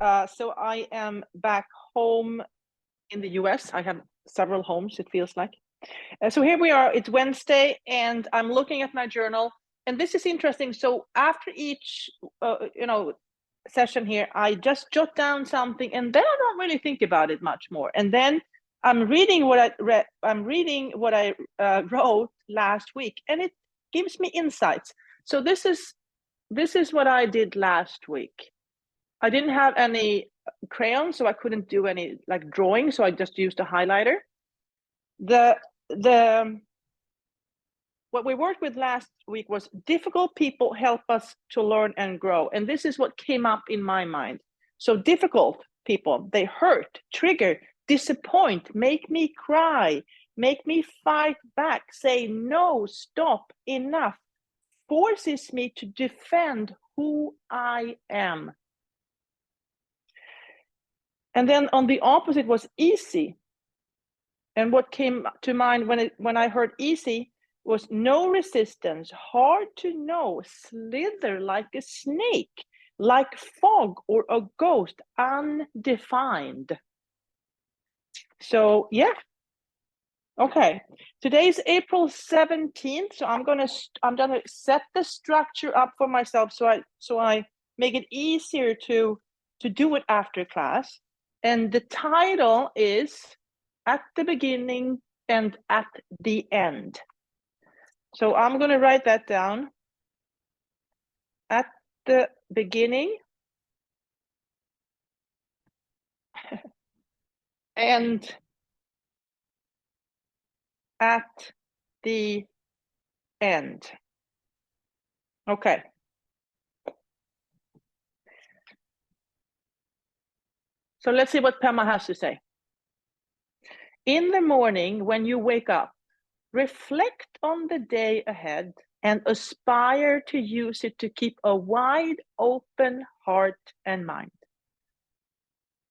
So I am back home in the US. I have several homes, it feels like. So here we are, it's Wednesday, and I'm looking at my journal. And this is interesting. So after each, session here, I just jot down something, and then I don't really think about it much more. And then I'm reading what I read. I'm reading what I wrote last week, and it gives me insights. So this is what I did last week. I didn't have any crayons, so I couldn't do any like drawing. So I just used a highlighter. What we worked with last week was difficult people help us to learn and grow. And this is what came up in my mind. So difficult people, they hurt, trigger, disappoint, make me cry, make me fight back, say no, stop, enough, forces me to defend who I am. And then on the opposite was easy. And what came to mind when I heard easy was no resistance, hard to know, slither like a snake, like fog or a ghost, undefined. So yeah. Okay, today's April 17th, so I'm gonna set the structure up for myself so I make it easier to do it after class. And the title is At the Beginning and at the End. So I'm going to write that down. At the beginning and at the end. Okay. So let's see what Pema has to say. In the morning, when you wake up, reflect on the day ahead and aspire to use it to keep a wide open heart and mind.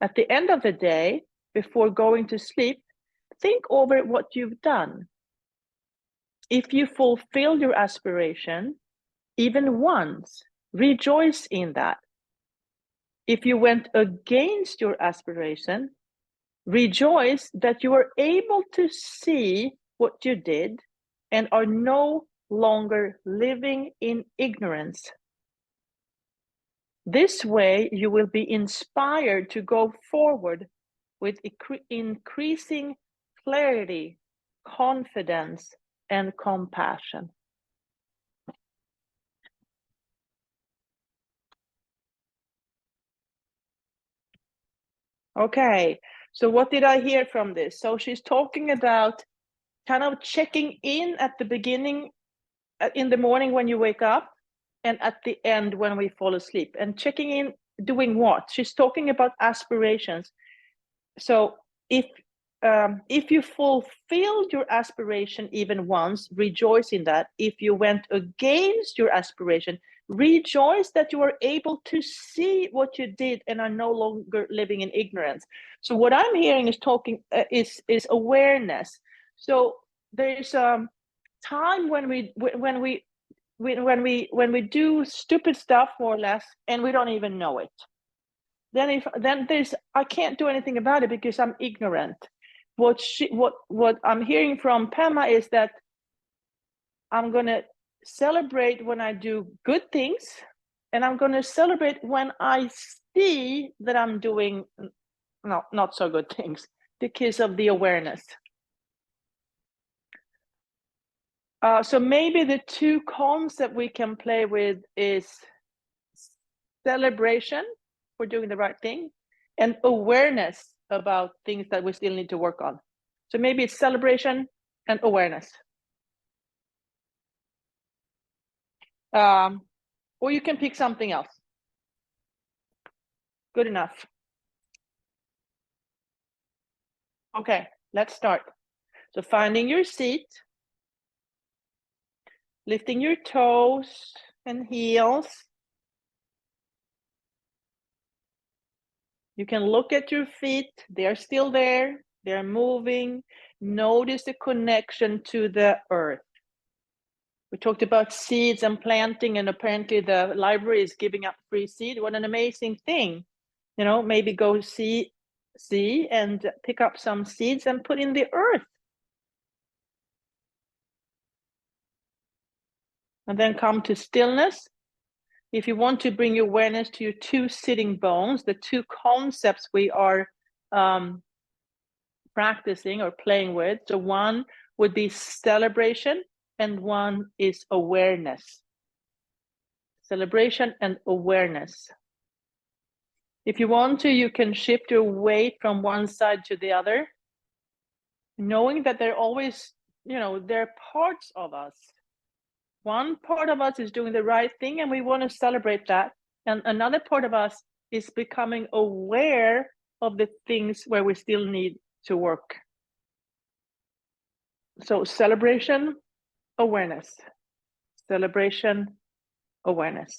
At the end of the day, before going to sleep, think over what you've done. If you fulfill your aspiration, even once, rejoice in that. If you went against your aspiration, rejoice that you were able to see what you did and are no longer living in ignorance. This way, you will be inspired to go forward with increasing clarity, confidence, and compassion. Okay, so what did I hear from this? So she's talking about kind of checking in at the beginning, in the morning when you wake up, and at the end when we fall asleep. And checking in, doing what? She's talking about aspirations. So if you fulfilled your aspiration even once, rejoice in that. If you went against your aspiration, rejoice that you are able to see what you did and are no longer living in ignorance. So what I'm hearing is talking is awareness. So there's time when we do stupid stuff, more or less, and we don't even know it. Then there's I can't do anything about it because I'm ignorant. What I'm hearing from Pema is that I'm gonna celebrate when I do good things, and I'm gonna celebrate when I see that I'm doing not so good things because of the awareness. So maybe the two concepts we can play with is celebration for doing the right thing and awareness about things that we still need to work on. So maybe it's celebration and awareness. Or you can pick something else. Good enough. Okay, let's start. So finding your seat, lifting your toes and heels. You can look at your feet, they're still there, they're moving. Notice the connection to the earth. We talked about seeds and planting, and apparently the library is giving up free seed. What an amazing thing. You know, maybe go see and pick up some seeds and put in the earth. And then come to stillness. If you want to bring your awareness to your two sitting bones, the two concepts we are practicing or playing with. So one would be celebration and one is awareness. Celebration and awareness. If you want to, you can shift your weight from one side to the other, knowing that they're always, they're parts of us. One part of us is doing the right thing and we want to celebrate that. And another part of us is becoming aware of the things where we still need to work. So celebration, awareness. Celebration, awareness.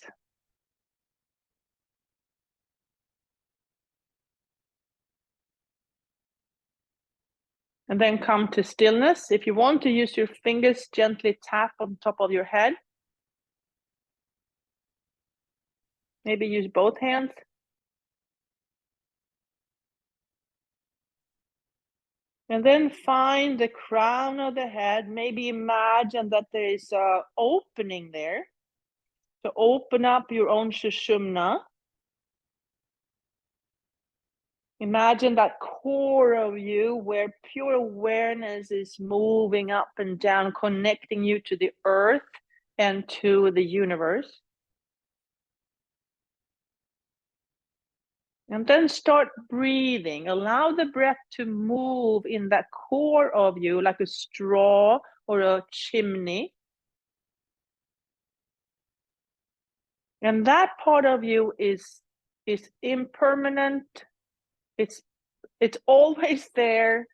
And then come to stillness. If you want to use your fingers, gently tap on top of your head. Maybe use both hands. And then find the crown of the head. Maybe imagine that there is an opening there. So open up your own sushumna. Imagine that core of you where pure awareness is moving up and down, connecting you to the earth and to the universe. And then start breathing. Allow the breath to move in that core of you like a straw or a chimney. And that part of you is impermanent. It's always there.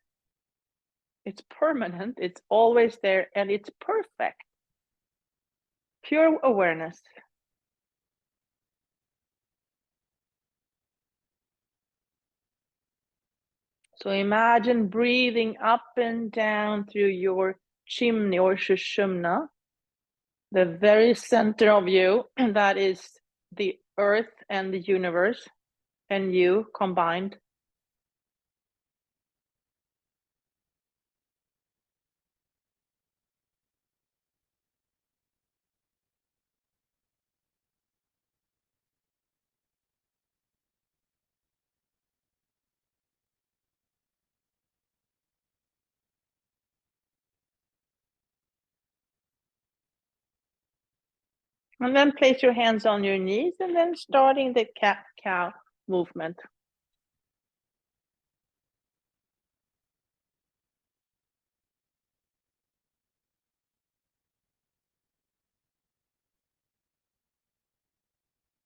It's permanent. It's always there and it's perfect. Pure awareness. So imagine breathing up and down through your chimney or sushumna, the very center of you, and that is the earth and the universe and you combined. And then place your hands on your knees and then starting the cat-cow movement.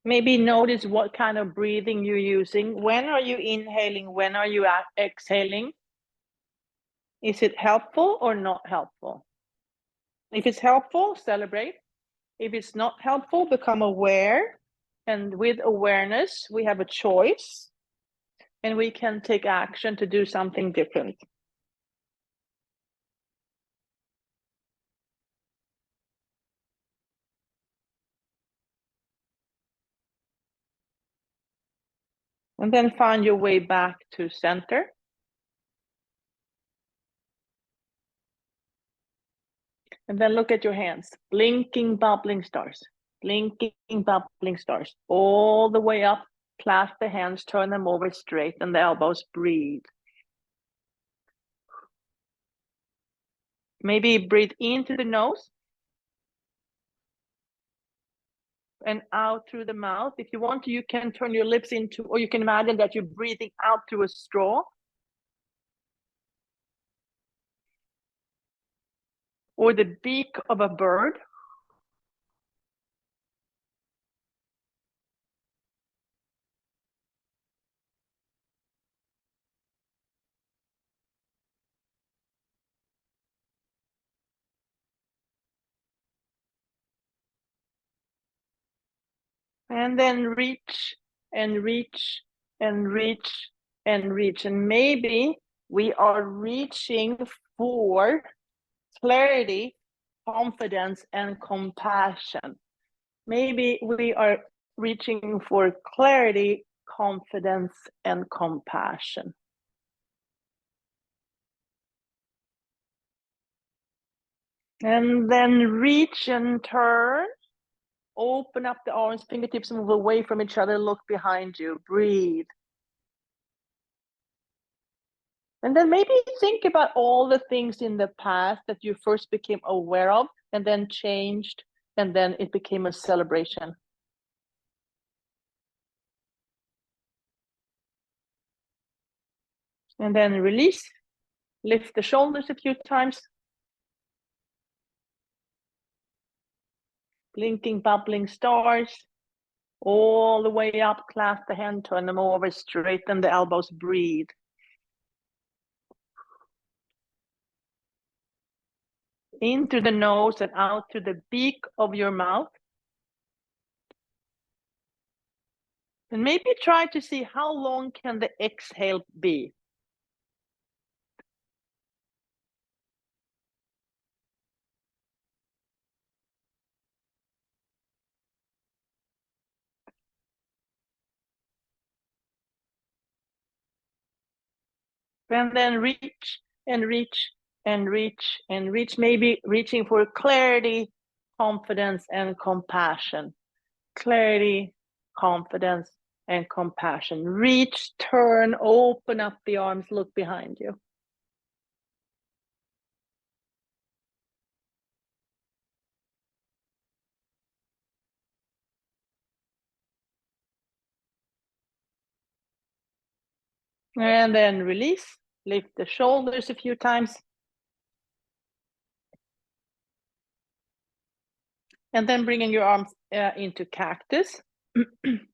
Maybe notice what kind of breathing you're using. When are you inhaling? When are you exhaling? Is it helpful or not helpful? If it's helpful, celebrate. If it's not helpful, become aware. And with awareness, we have a choice and we can take action to do something different. And then find your way back to center. And then look at your hands, blinking, bubbling stars, blinking, bubbling stars, all the way up. Clasp the hands, turn them over straight, and the elbows, breathe. Maybe breathe into the nose and out through the mouth. If you want to, you can turn your lips into, or you can imagine that you're breathing out through a straw. Or the beak of a bird. And then reach and reach and reach and reach. And maybe we are reaching for clarity, confidence, and compassion. Maybe we are reaching for clarity confidence, and compassion. And then reach and turn. Open up the arms, fingertips move away from each other, look behind you, breathe. And then maybe think about all the things in the past that you first became aware of and then changed, and then it became a celebration. And then release, lift the shoulders a few times. Blinking, bubbling stars. All the way up, clasp the hand, turn them over, straighten the elbows, breathe. In through the nose and out through the beak of your mouth. And maybe try to see how long can the exhale be. And then reach and reach and reach and reach, maybe reaching for clarity, confidence, and compassion. Clarity, confidence, and compassion. Reach, turn, open up the arms, look behind you. And then release, lift the shoulders a few times. And then bringing your arms into cactus. And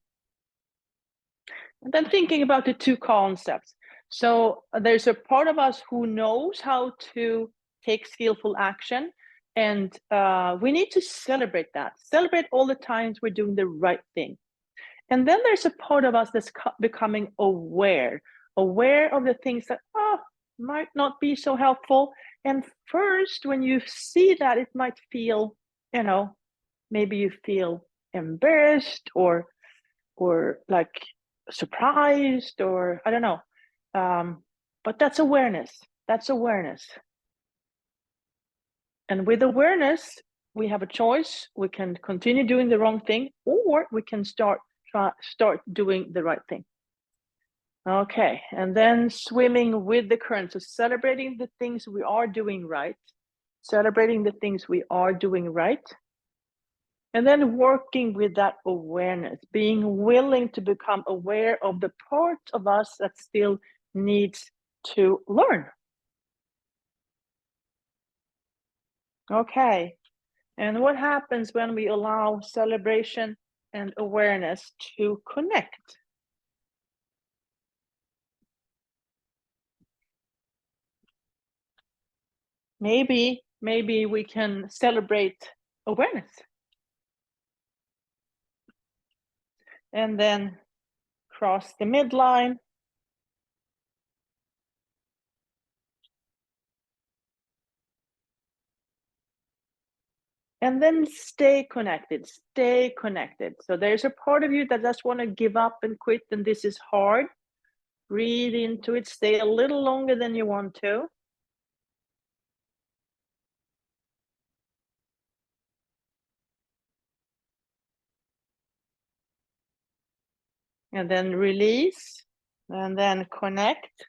then thinking about the two concepts. So there's a part of us who knows how to take skillful action, and we need to celebrate that. Celebrate all the times we're doing the right thing. And then there's a part of us that's becoming aware of the things that might not be so helpful. And first, when you see that, it might feel, maybe you feel embarrassed or like surprised, or I don't know. But that's awareness. That's awareness. And with awareness, we have a choice. We can continue doing the wrong thing, or we can start doing the right thing. Okay, and then swimming with the current. So celebrating the things we are doing right. Celebrating the things we are doing right. And then working with that awareness, being willing to become aware of the part of us that still needs to learn. Okay, and what happens when we allow celebration and awareness to connect? Maybe we can celebrate awareness. And then cross the midline. And then stay connected. So there's a part of you that just want to give up and quit, and this is hard. Breathe into it, stay a little longer than you want to. And then release, and then connect.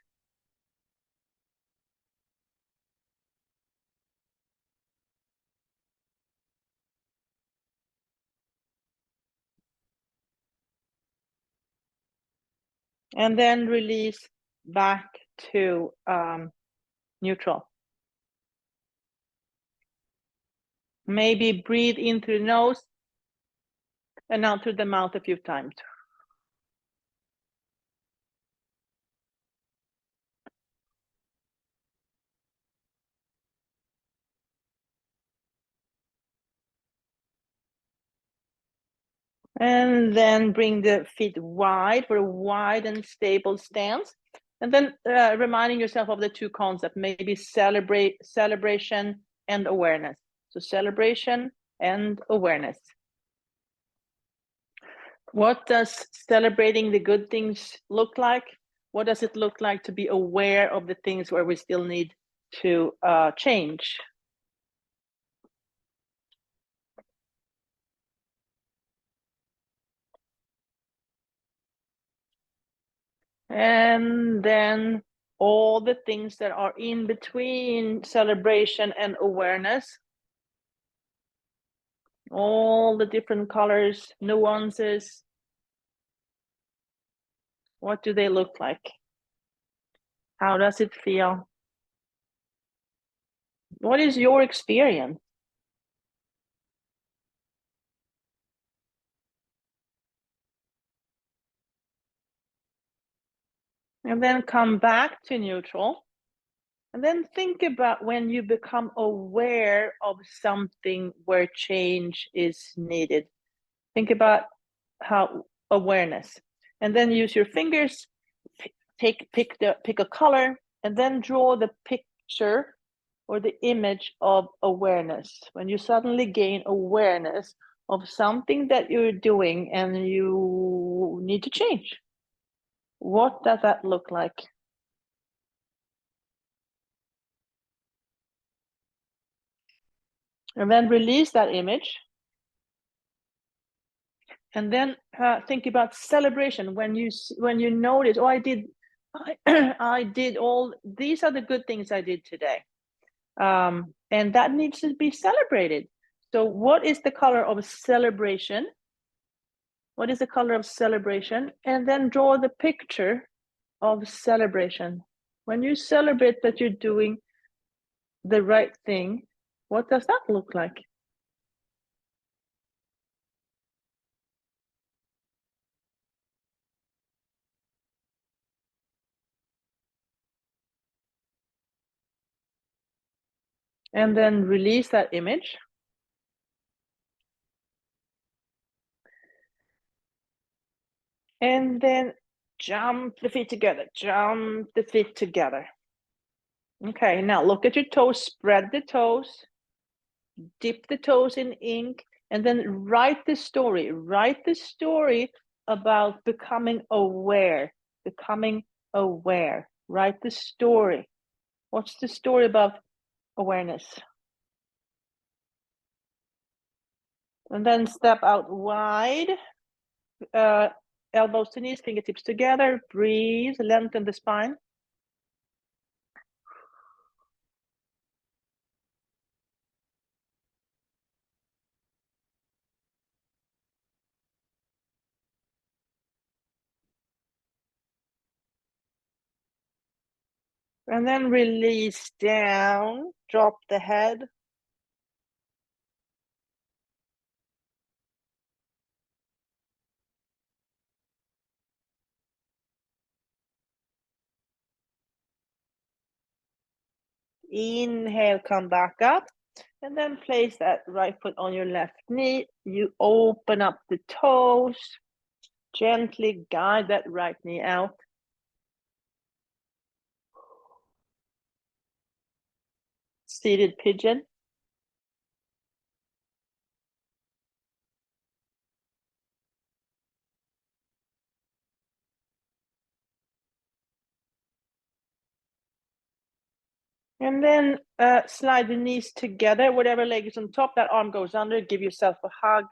And then release back to neutral. Maybe breathe in through the nose and out through the mouth a few times. And then bring the feet wide for a wide and stable stance. And then reminding yourself of the two concepts, maybe celebration and awareness. So celebration and awareness. What does celebrating the good things look like? What does it look like to be aware of the things where we still need to change? And then all the things that are in between celebration and awareness, all the different colors, nuances, what do they look like? How does it feel? What is your experience? And then come back to neutral. And then think about when you become aware of something where change is needed. Think about how awareness. And then use your fingers, pick a color, and then draw the picture or the image of awareness. When you suddenly gain awareness of something that you're doing and you need to change, what does that look like? And then release that image. And then think about celebration when you notice, oh, I did all these are the good things I did today, and that needs to be celebrated. So what is the color of celebration? What is the color of celebration? And then draw the picture of celebration. When you celebrate that you're doing the right thing, what does that look like? And then release that image. And then jump the feet together, jump the feet together. Okay, now look at your toes, spread the toes, dip the toes in ink, and then write the story. Write the story about becoming aware, becoming aware. Write the story. What's the story about awareness? And then step out wide, elbows to knees, fingertips together, breathe, lengthen the spine. And then release down, drop the head. Inhale, come back up. And then place that right foot on your left knee. You open up the toes. Gently guide that right knee out. Seated pigeon. And then slide the knees together. Whatever leg is on top, that arm goes under. Give yourself a hug.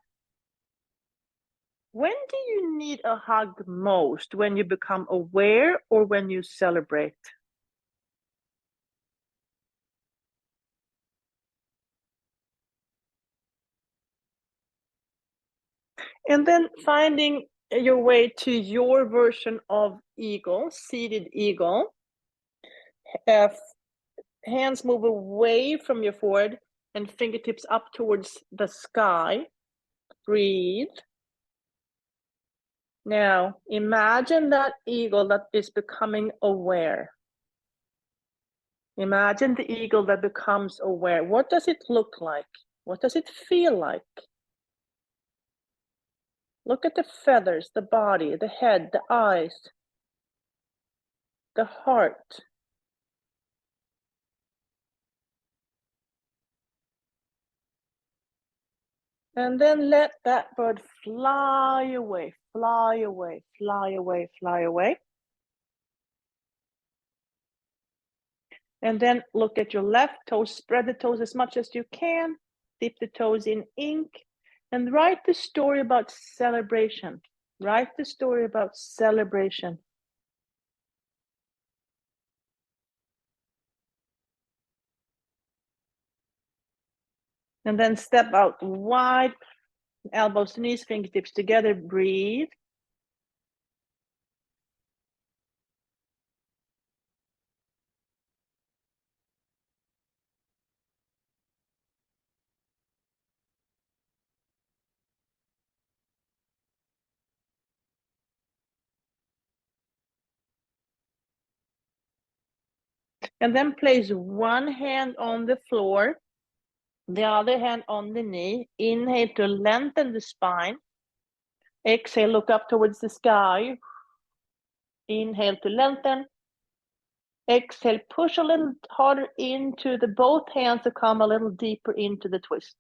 When do you need a hug most? When you become aware or when you celebrate? And then finding your way to your version of eagle, seated eagle. Hands move away from your forehead and fingertips up towards the sky. Breathe. Now, imagine that eagle that is becoming aware. Imagine the eagle that becomes aware. What does it look like? What does it feel like? Look at the feathers, the body, the head, the eyes, the heart. And then let that bird fly away, fly away, fly away, fly away. And then look at your left toes, spread the toes as much as you can, dip the toes in ink, and write the story about celebration. Write the story about celebration. And then step out wide, elbows, knees, fingertips together, breathe. And then place one hand on the floor, the other hand on the knee. Inhale to lengthen the spine. Exhale, look up towards the sky. Inhale to lengthen. Exhale, push a little harder into the both hands to come a little deeper into the twist.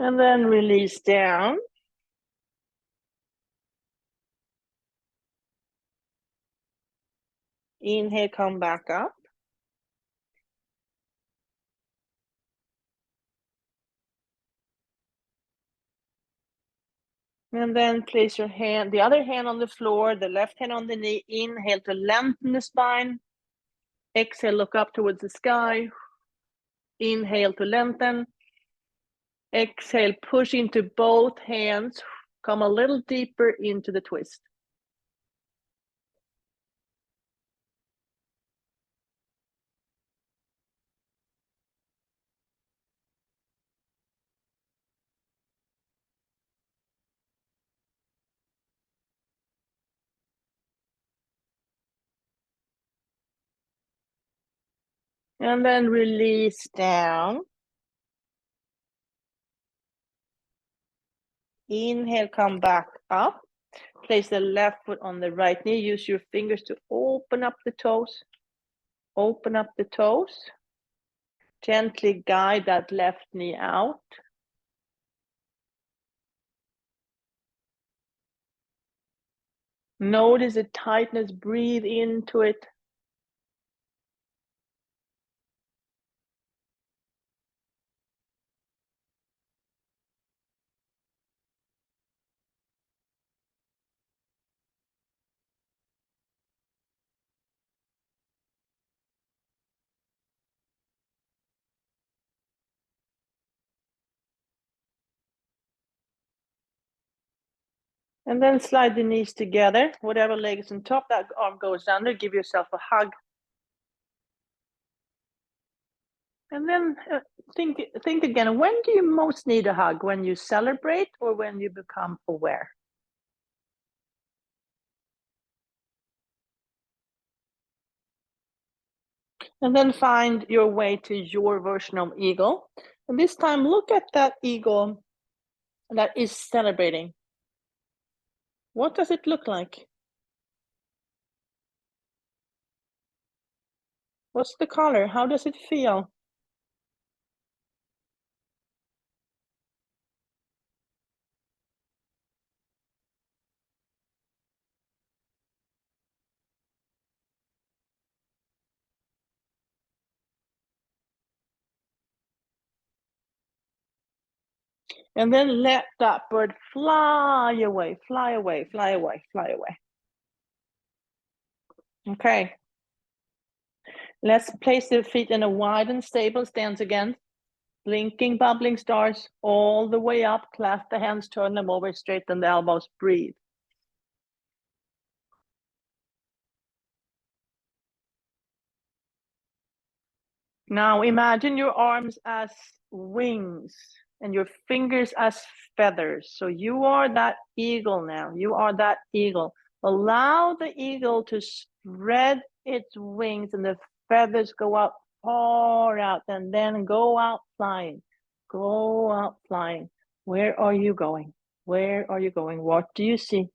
And then release down. Inhale, come back up. And then place your hand, the other hand on the floor, the left hand on the knee. Inhale to lengthen the spine. Exhale, look up towards the sky. Inhale to lengthen. Exhale, push into both hands. Come a little deeper into the twist. And then release down. Inhale, come back up. Place the left foot on the right knee. Use your fingers to open up the toes. Open up the toes. Gently guide that left knee out. Notice the tightness. Breathe into it. And then slide the knees together. Whatever leg is on top, that arm goes under. Give yourself a hug. And then think again, when do you most need a hug? When you celebrate or when you become aware? And then find your way to your version of eagle. And this time, look at that eagle that is celebrating. What does it look like? What's the color? How does it feel? And then let that bird fly away, fly away, fly away, fly away. Okay. Let's place the feet in a wide and stable stance again. Blinking, bubbling stars all the way up. Clasp the hands, turn them over, straighten the elbows, breathe. Now imagine your arms as wings and your fingers as feathers. So you are that eagle now. You are that eagle. Allow the eagle to spread its wings and the feathers go up far out, and then go out flying. Go out flying. Where are you going? Where are you going? What do you see?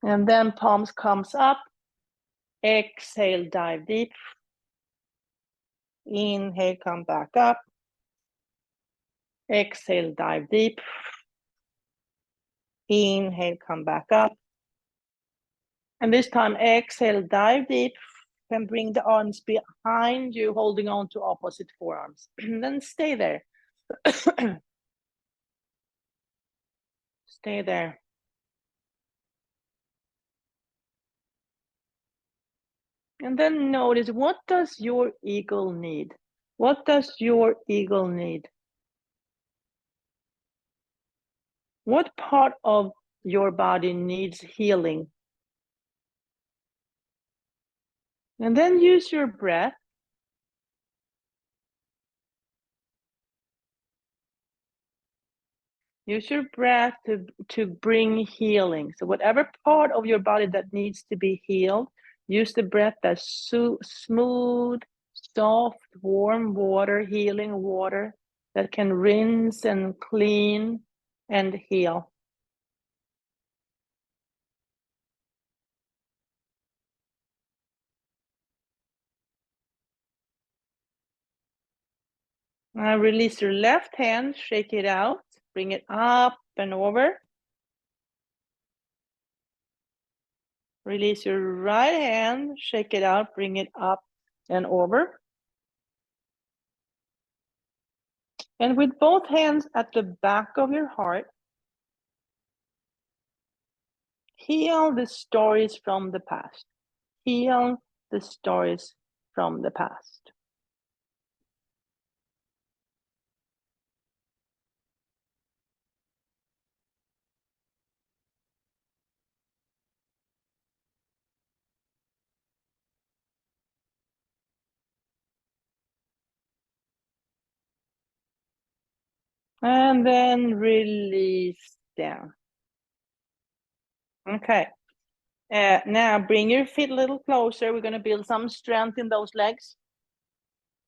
And then palms comes up. Exhale, dive deep. Inhale, come back up. Exhale, dive deep. Inhale, come back up. And this time, exhale, dive deep. And bring the arms behind you, holding on to opposite forearms. Then stay there. Stay there. And then notice, what does your eagle need? What does your eagle need? What part of your body needs healing? And then use your breath. Use your breath to bring healing. So whatever part of your body that needs to be healed, use the breath that's smooth, soft, warm water, healing water that can rinse and clean and heal. Now release your left hand, shake it out, bring it up and over. Release your right hand, shake it out, bring it up and over. And with both hands at the back of your heart, heal the stories from the past. Heal the stories from the past. And then release down. Okay. Now bring your feet a little closer. We're going to build some strength in those legs.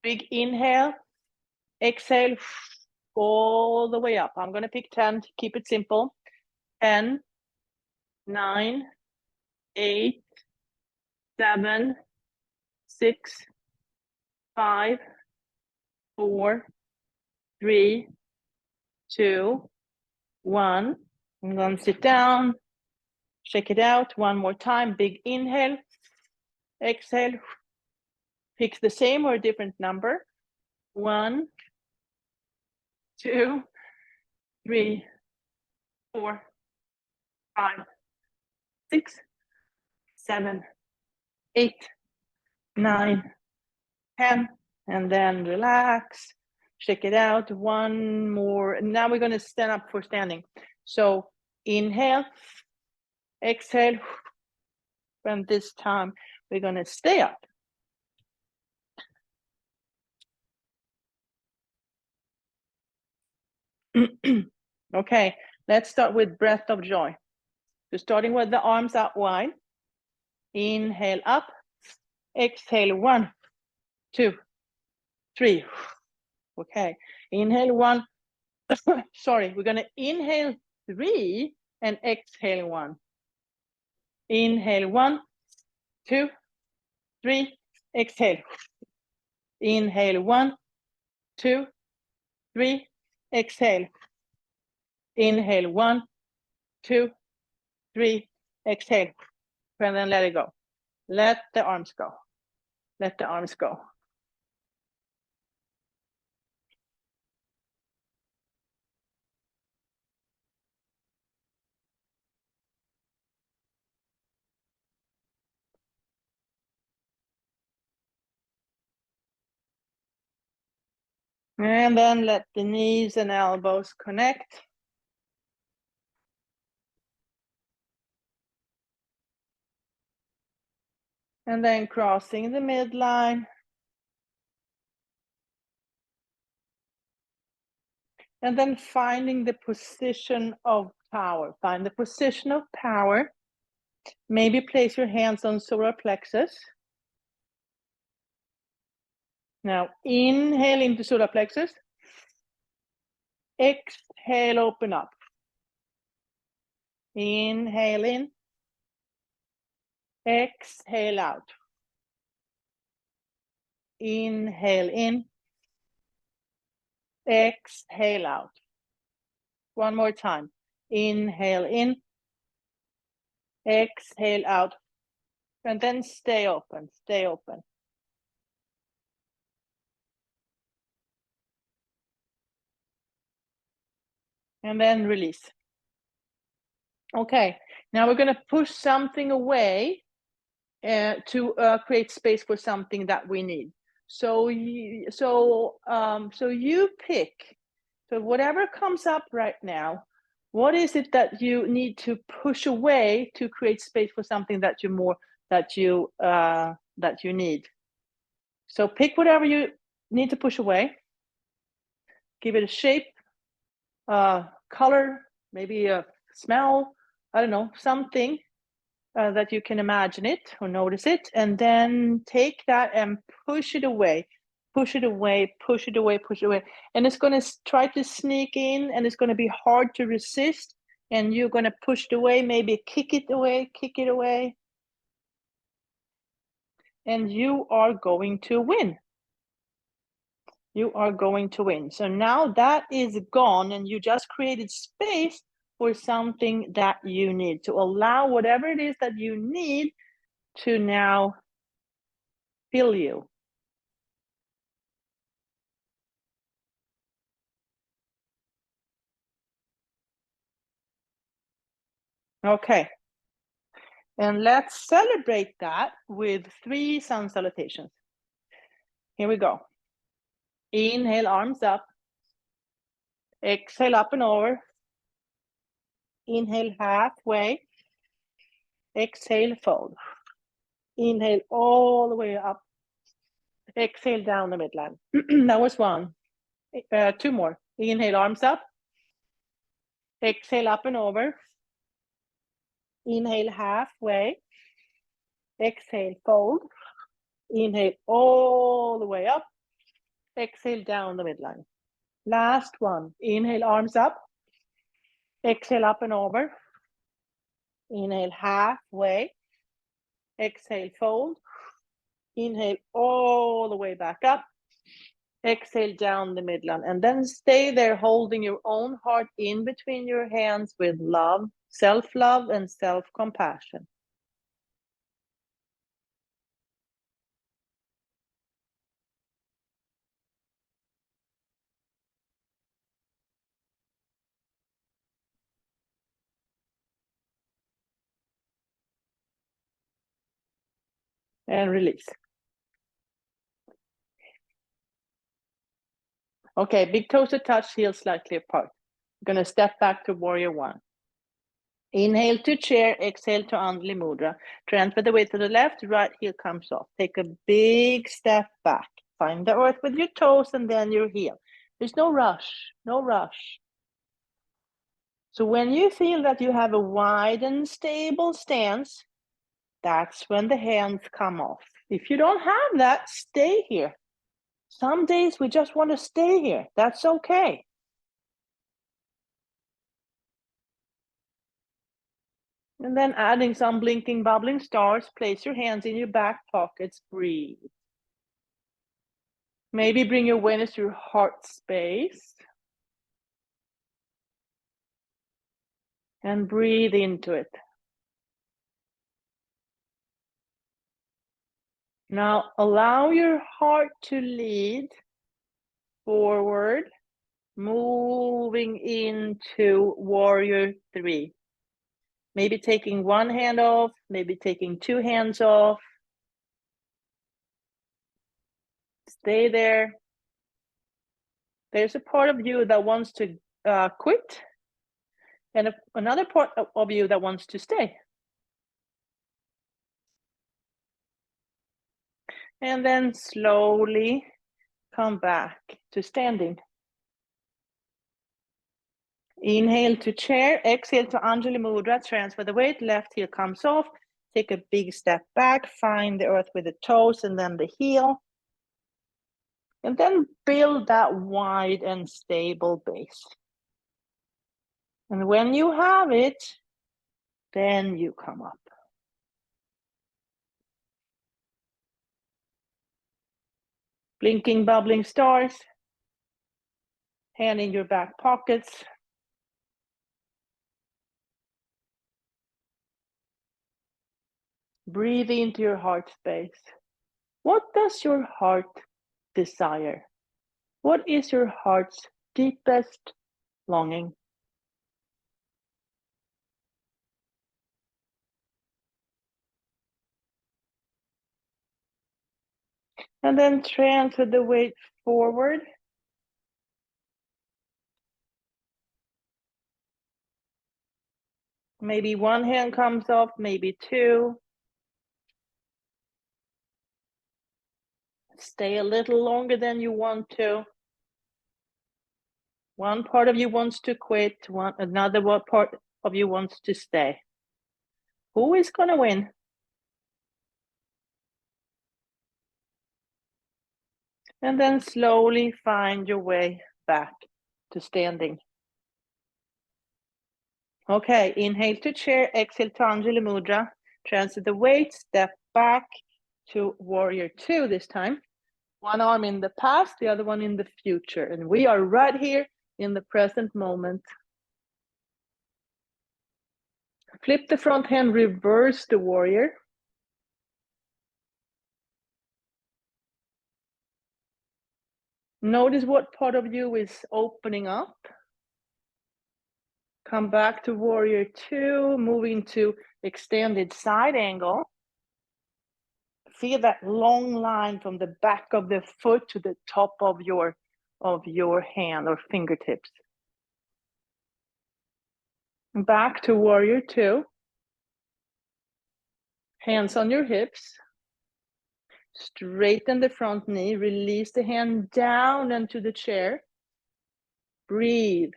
Big inhale. Exhale all the way up. I'm going to pick 10 to keep it simple. 10, 9, 8, 7, 6, 5, 4, 3, 2, 1. I'm going to sit down. Check it out one more time. Big inhale. Exhale. Pick the same or a different number. 1, 2, 3, 4, 5, 6, 7, 8, 9, 10. And then relax. Check it out. One more. Now we're going to stand up for standing. So inhale. Exhale. And this time we're going to stay up. Okay, let's start with breath of joy. So starting with the arms out wide. Inhale up. Exhale 1, 2, 3. Okay, inhale 1. Sorry, we're going to inhale 3 and exhale 1. Inhale 1, 2, 3. Exhale. Inhale 1, 2, 3. Exhale. Inhale 1, 2, 3. Exhale. And then let it go. Let the arms go. Let the arms go. And then let the knees and elbows connect. And then crossing the midline. And then finding the position of power. Find the position of power. Maybe place your hands on solar plexus. Now inhale into solar plexus. Exhale, open up. Inhale in. Exhale out. Inhale in. Exhale out. One more time. Inhale in. Exhale out. And then stay open. Stay open. And then release. Okay, now we're going to push something away to create space for something that we need. So you pick. So whatever comes up right now, what is it that you need to push away to create space for something that you need? So pick whatever you need to push away. Give it a shape, color, maybe a smell. I don't know, something that you can imagine it or notice it, and then take that and push it away, push it away, push it away, push it away. And it's going to try to sneak in, and it's going to be hard to resist. And you're going to push it away, maybe kick it away. And you are going to win. You are going to win. So now that is gone, and you just created space for something that you need, to allow whatever it is that you need to now fill you. Okay. And let's celebrate that with 3 sun salutations. Here we go. Inhale, arms up. Exhale, up and over. Inhale, halfway. Exhale, fold. Inhale all the way up. Exhale, down the midline. That was 1. 2 more. Inhale, arms up. Exhale, up and over. Inhale, halfway. Exhale, fold. Inhale all the way up. Exhale, down the midline. Last one. Inhale, arms up. Exhale, up and over. Inhale, halfway. Exhale, fold. Inhale all the way back up. Exhale, down the midline. And then stay there holding your own heart in between your hands with love, self-love, and self-compassion. And release. Okay, big toes to touch, heels slightly apart. I'm going to step back to warrior 1. Inhale to chair, exhale to Anjali Mudra. Transfer the weight to the left, right heel comes off. Take a big step back. Find the earth with your toes and then your heel. There's no rush, no rush. So when you feel that you have a wide and stable stance, that's when the hands come off. If you don't have that, stay here. Some days we just want to stay here. That's okay. And then adding some blinking, bubbling stars, place your hands in your back pockets, breathe. Maybe bring your awareness to your heart space. And breathe into it. Now allow your heart to lead forward, moving into warrior 3. Maybe taking one hand off, maybe taking 2 hands off. Stay there. There's a part of you that wants to quit, and another part of you that wants to stay. And then slowly come back to standing. Inhale to chair, exhale to Anjali Mudra, transfer the weight, left heel comes off, take a big step back, find the earth with the toes and then the heel. And then build that wide and stable base. And when you have it, then you come up. Blinking, bubbling stars. Hand in your back pockets. Breathe into your heart space. What does your heart desire? What is your heart's deepest longing? And then transfer the weight forward. Maybe one hand comes off, maybe two. Stay a little longer than you want to. One part of you wants to quit, another part of you wants to stay. Who is going to win? And then slowly find your way back to standing. Okay, inhale to chair, exhale to Anjali Mudra. Transfer the weight, step back to warrior two this time. One arm in the past, the other one in the future. And we are right here in the present moment. Flip the front hand, reverse the warrior. Notice what part of you is opening up. Come back to warrior two, moving to extended side angle. Feel that long line from the back of the foot to the top of your hand or fingertips. Back to warrior two. Hands on your hips. Straighten the front knee. Release the hand down into the chair. Breathe.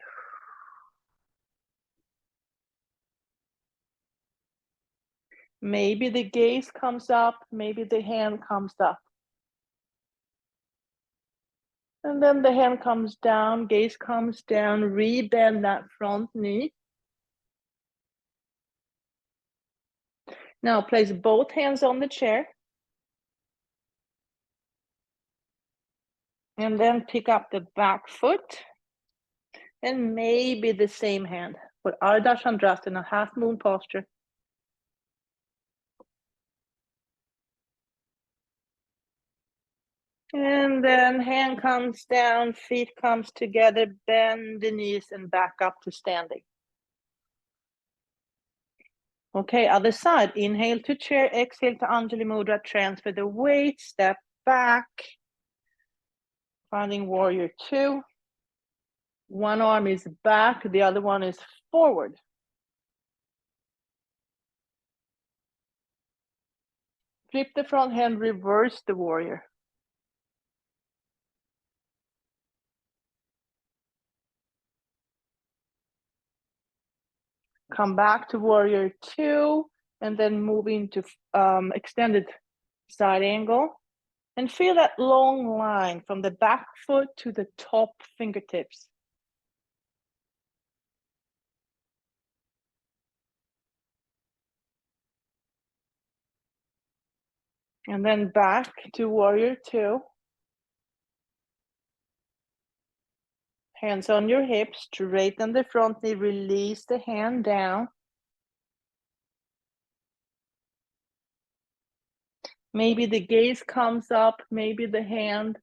Maybe the gaze comes up. Maybe the hand comes up. And then the hand comes down, gaze comes down, rebend that front knee. Now place both hands on the chair. And then pick up the back foot. And maybe the same hand for Ardha Chandrasana, half moon posture. And then hand comes down, feet comes together, bend the knees and back up to standing. Okay, other side. Inhale to chair, exhale to Anjali Mudra, transfer the weight, step back. Finding warrior two. One arm is back, the other one is forward. Flip the front hand, reverse the warrior. Come back to warrior two, and then move into extended side angle. And feel that long line from the back foot to the top fingertips. And then back to warrior two. Hands on your hips, straighten the front knee, release the hand down. Maybe the gaze comes up, maybe the hand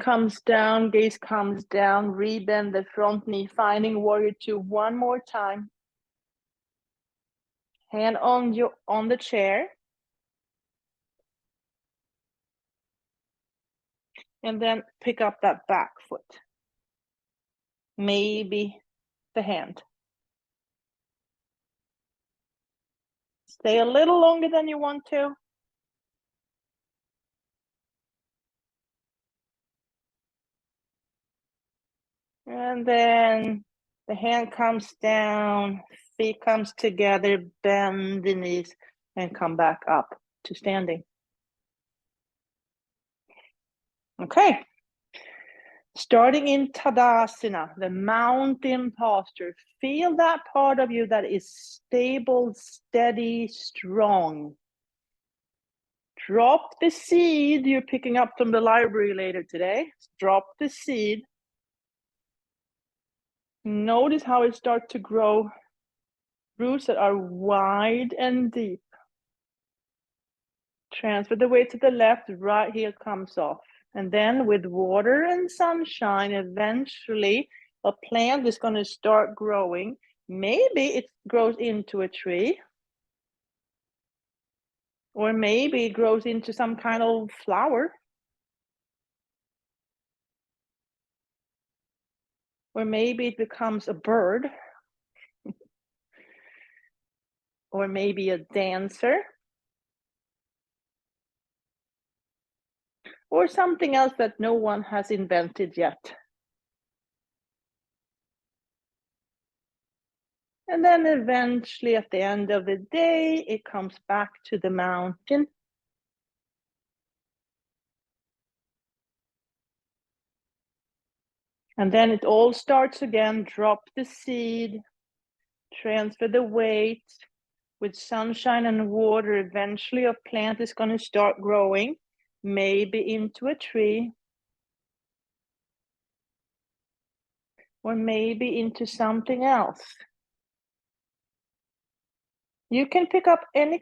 comes down, gaze comes down, rebend the front knee, finding warrior two one more time. Hand on the chair. And then pick up that back foot. Maybe the hand. Stay a little longer than you want to. And then the hand comes down, feet comes together, bend the knees, and come back up to standing. Okay. Starting in Tadasana, the mountain posture. Feel that part of you that is stable, steady, strong. Drop the seed you're picking up from the library later today. Drop the seed. Notice how it starts to grow roots that are wide and deep. Transfer the weight to the left, right heel comes off. And then with water and sunshine, eventually a plant is going to start growing. Maybe it grows into a tree. Or maybe it grows into some kind of flower. Or maybe it becomes a bird. Or maybe a dancer. Or something else that no one has invented yet. And then eventually at the end of the day, it comes back to the mountain. And then it all starts again. Drop the seed, transfer the weight. With sunshine and water, eventually a plant is going to start growing, maybe into a tree. Or maybe into something else. You can pick up any,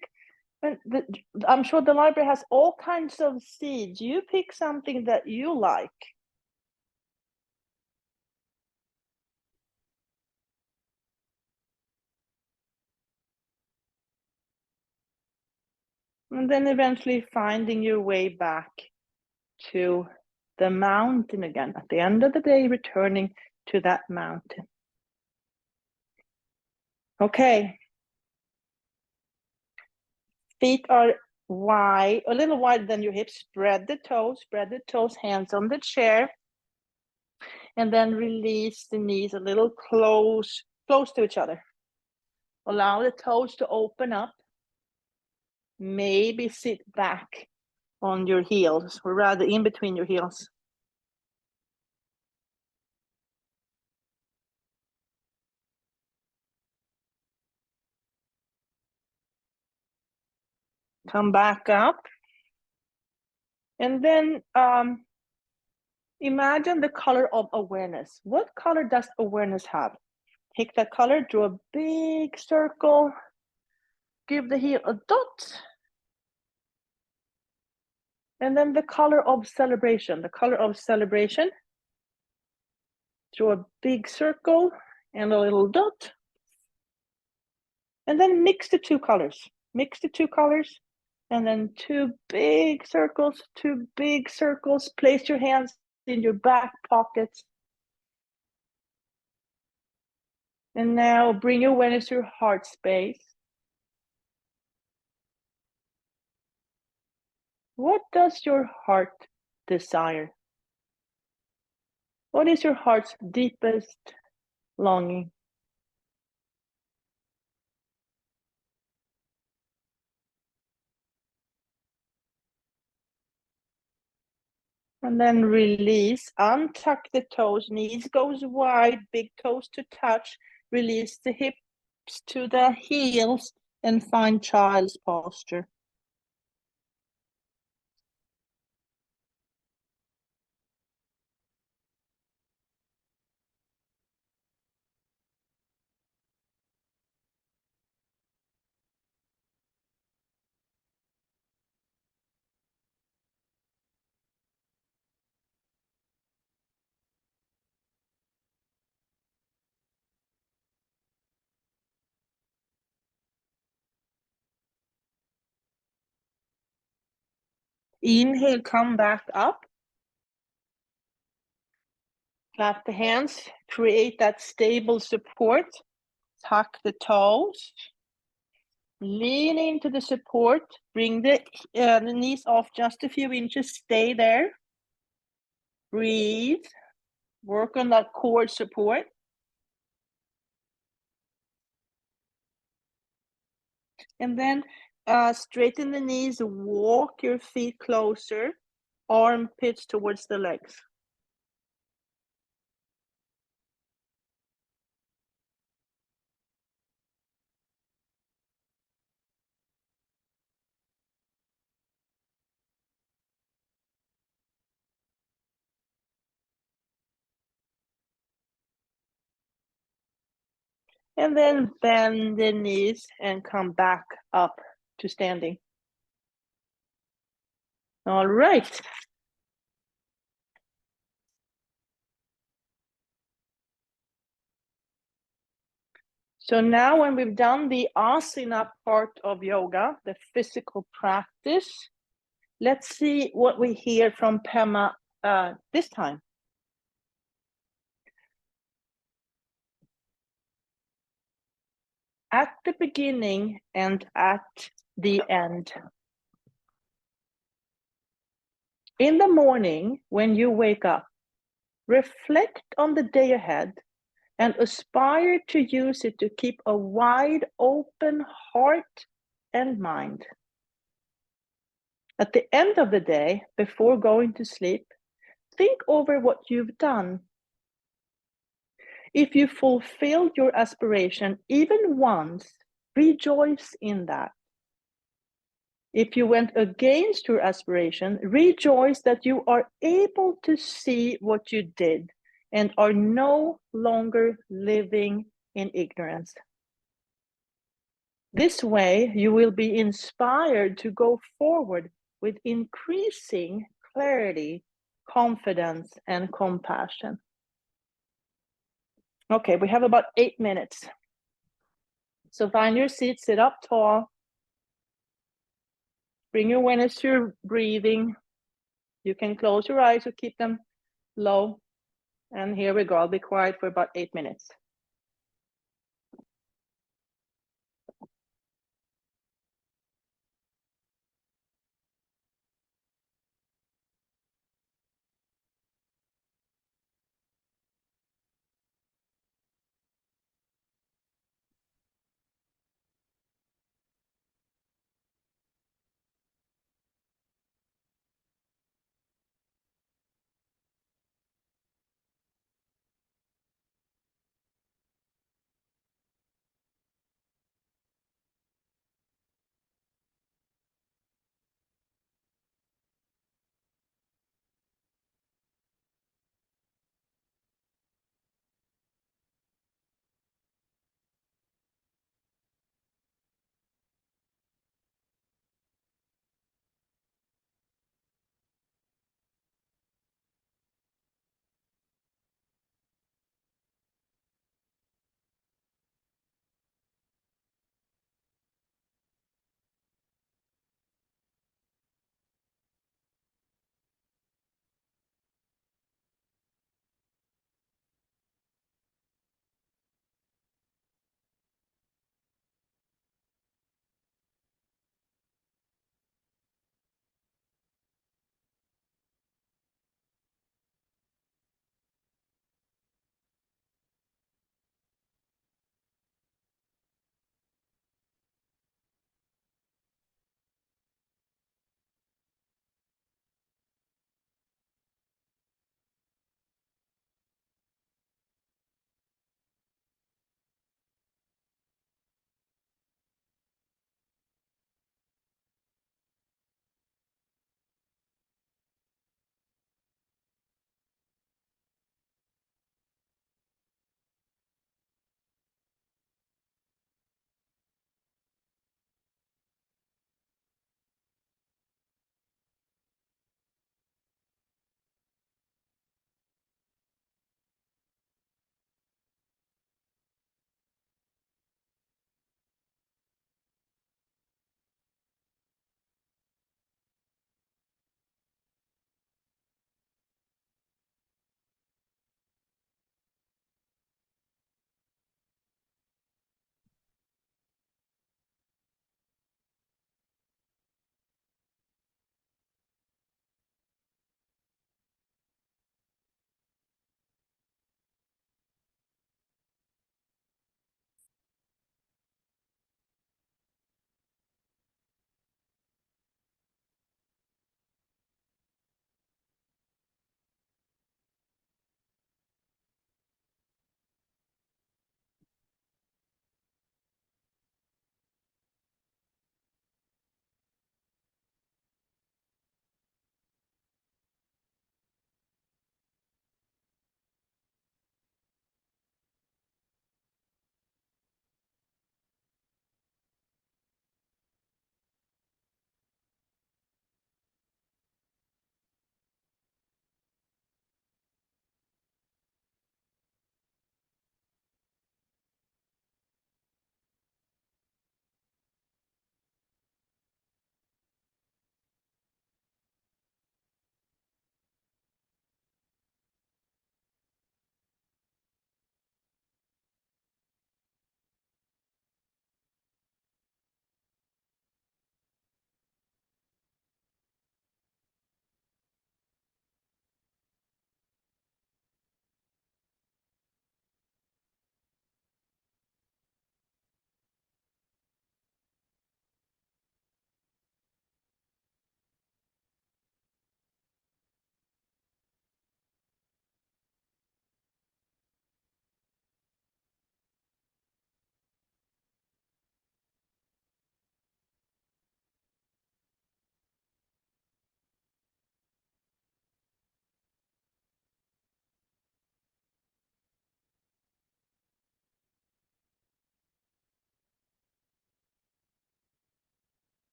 I'm sure the library has all kinds of seeds. You pick something that you like. And then eventually finding your way back to the mountain again. At the end of the day, returning to that mountain. Okay. Feet are wide, a little wider than your hips. Spread the toes, hands on the chair. And then release the knees a little close to each other. Allow the toes to open up. Maybe sit back on your heels, or rather in between your heels. Come back up. And then imagine the color of awareness. What color does awareness have? Take that color, draw a big circle. Give the heel a dot. And then the color of celebration. The color of celebration. Draw a big circle and a little dot. And then mix the two colors. Mix the two colors. And then two big circles, two big circles. Place your hands in your back pockets. And now bring your awareness to your heart space. What does your heart desire? What is your heart's deepest longing? And then release, untuck the toes, knees goes wide, big toes to touch, release the hips to the heels and find child's posture. Inhale, come back up. Clap the hands, create that stable support. Tuck the toes. Lean into the support. Bring the knees off just a few inches. Stay there. Breathe. Work on that core support. And then straighten the knees, walk your feet closer, armpits towards the legs. And then bend the knees and come back up to standing. All right. So now when we've done the asana part of yoga, the physical practice, let's see what we hear from Pema this time. At the beginning and at the end. In the morning, when you wake up, reflect on the day ahead and aspire to use it to keep a wide open heart and mind. At the end of the day, before going to sleep, think over what you've done. If you fulfilled your aspiration even once, rejoice in that. If you went against your aspiration, rejoice that you are able to see what you did and are no longer living in ignorance. This way, you will be inspired to go forward with increasing clarity, confidence, and compassion. Okay, we have about 8 minutes. So find your seat, sit up tall. Bring your awareness to your breathing. You can close your eyes or keep them low. And here we go. I'll be quiet for about 8 minutes.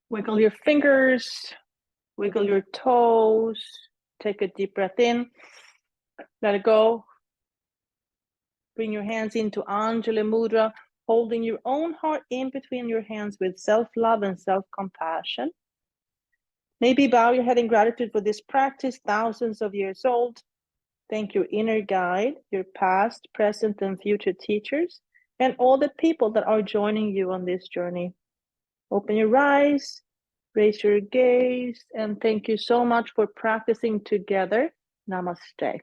Wiggle your fingers, wiggle your toes. Take a deep breath in. Let it go. Bring your hands into Anjali Mudra, holding your own heart in between your hands with self-love and self-compassion. Maybe bow your head in gratitude for this practice, thousands of years old. Thank your inner guide, your past, present, and future teachers, and all the people that are joining you on this journey. Open your eyes, raise your gaze, and thank you so much for practicing together. Namaste.